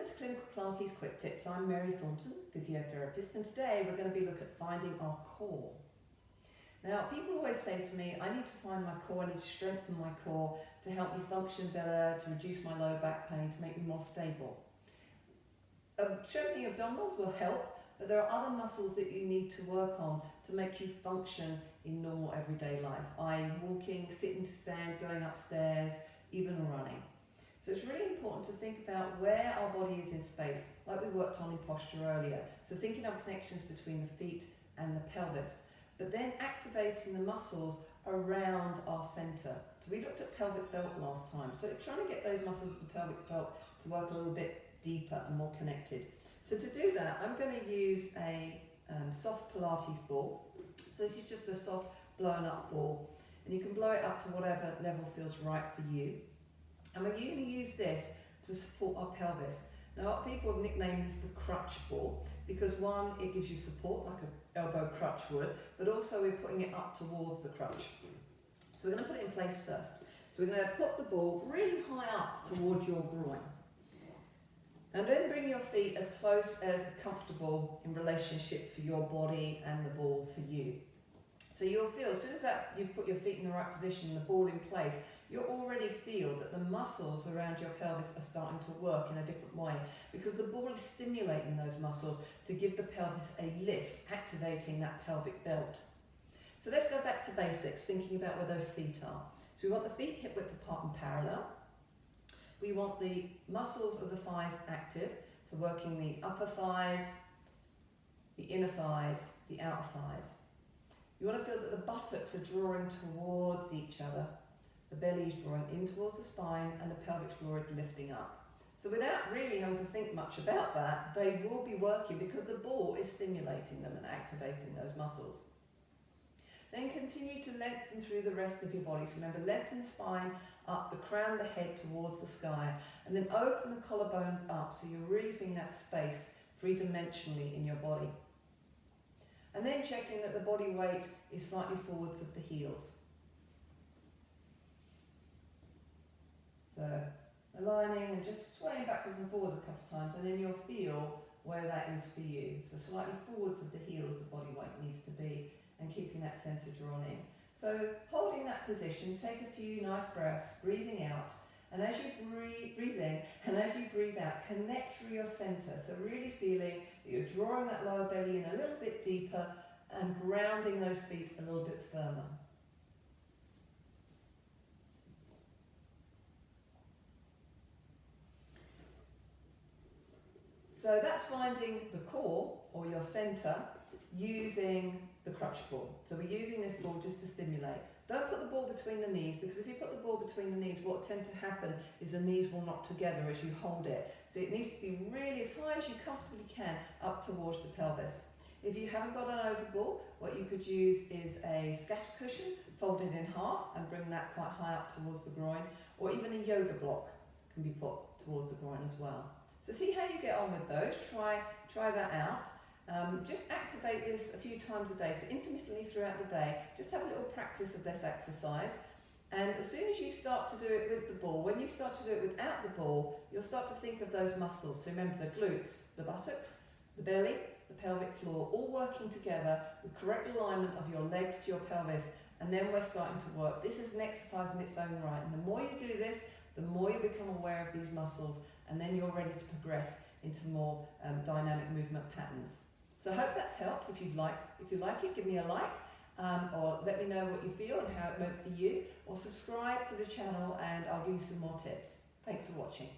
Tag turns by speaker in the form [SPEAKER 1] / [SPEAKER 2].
[SPEAKER 1] Welcome to Clinical Pilates Quick Tips. I'm Mary Thornton, Physiotherapist, and today we're going to be looking at finding our core. Now, people always say to me, I need to find my core, I need to strengthen my core to help me function better, to reduce my low back pain, to make me more stable. Strengthening abdominals will help, but there are other muscles that you need to work on to make you function in normal everyday life, i.e. walking, sitting to stand, going upstairs, even running. So it's really important to think about where our body is in space, like we worked on in posture earlier. So thinking of connections between the feet and the pelvis, but then activating the muscles around our centre. So we looked at pelvic belt last time. So it's trying to get those muscles of the pelvic belt to work a little bit deeper and more connected. So to do that, I'm going to use a soft Pilates ball. So this is just a soft blown up ball, and you can blow it up to whatever level feels right for you. And we're going to use this to support our pelvis. Now, people have nicknamed this the crutch ball because one, it gives you support like an elbow crutch would, but also we're putting it up towards the crutch. So we're going to put it in place first. So we're going to put the ball really high up towards your groin. And then bring your feet as close as comfortable in relationship for your body and the ball for you. So you'll feel, as soon as you put your feet in the right position and the ball in place, you'll already feel that the muscles around your pelvis are starting to work in a different way because the ball is stimulating those muscles to give the pelvis a lift, activating that pelvic belt. So let's go back to basics, thinking about where those feet are. So we want the feet hip width apart and parallel. We want the muscles of the thighs active, so working the upper thighs, the inner thighs, the outer thighs. You want to feel that the buttocks are drawing towards each other. The belly is drawing in towards the spine and the pelvic floor is lifting up. So without really having to think much about that, they will be working because the ball is stimulating them and activating those muscles. Then continue to lengthen through the rest of your body. So remember, lengthen the spine up, the crown, the head towards the sky, and then open the collarbones up so you're really feeling that space three-dimensionally in your body. And then checking that the body weight is slightly forwards of the heels. So aligning and just swaying backwards and forwards a couple of times, and then you'll feel where that is for you. So slightly forwards of the heels the body weight needs to be, and keeping that centre drawn in. So holding that position, take a few nice breaths, breathing out, and as you breathe in and as you breathe out, connect through your centre. So really feeling that you're drawing that lower belly in a little bit deeper and grounding those feet a little bit firmer. So that's finding the core or your centre using the crutch ball. So we're using this ball just to stimulate. Don't put the ball between the knees, because if you put the ball between the knees, what tends to happen is the knees will knock together as you hold it. So it needs to be really as high as you comfortably can up towards the pelvis. If you haven't got an oval ball, what you could use is a scatter cushion, fold it in half and bring that quite high up towards the groin, or even a yoga block can be put towards the groin as well. So see how you get on with those, try that out. Just activate this a few times a day, so intermittently throughout the day, just have a little practice of this exercise. And as soon as you start to do it with the ball, when you start to do it without the ball, you'll start to think of those muscles. So remember the glutes, the buttocks, the belly, the pelvic floor, all working together with correct alignment of your legs to your pelvis, and then we're starting to work. This is an exercise in its own right, and the more you do this, the more you become aware of these muscles, and then you're ready to progress into more dynamic movement patterns. So I hope that's helped. If you like it, give me a like, or let me know what you feel and how it went for you, or subscribe to the channel and I'll give you some more tips. Thanks for watching.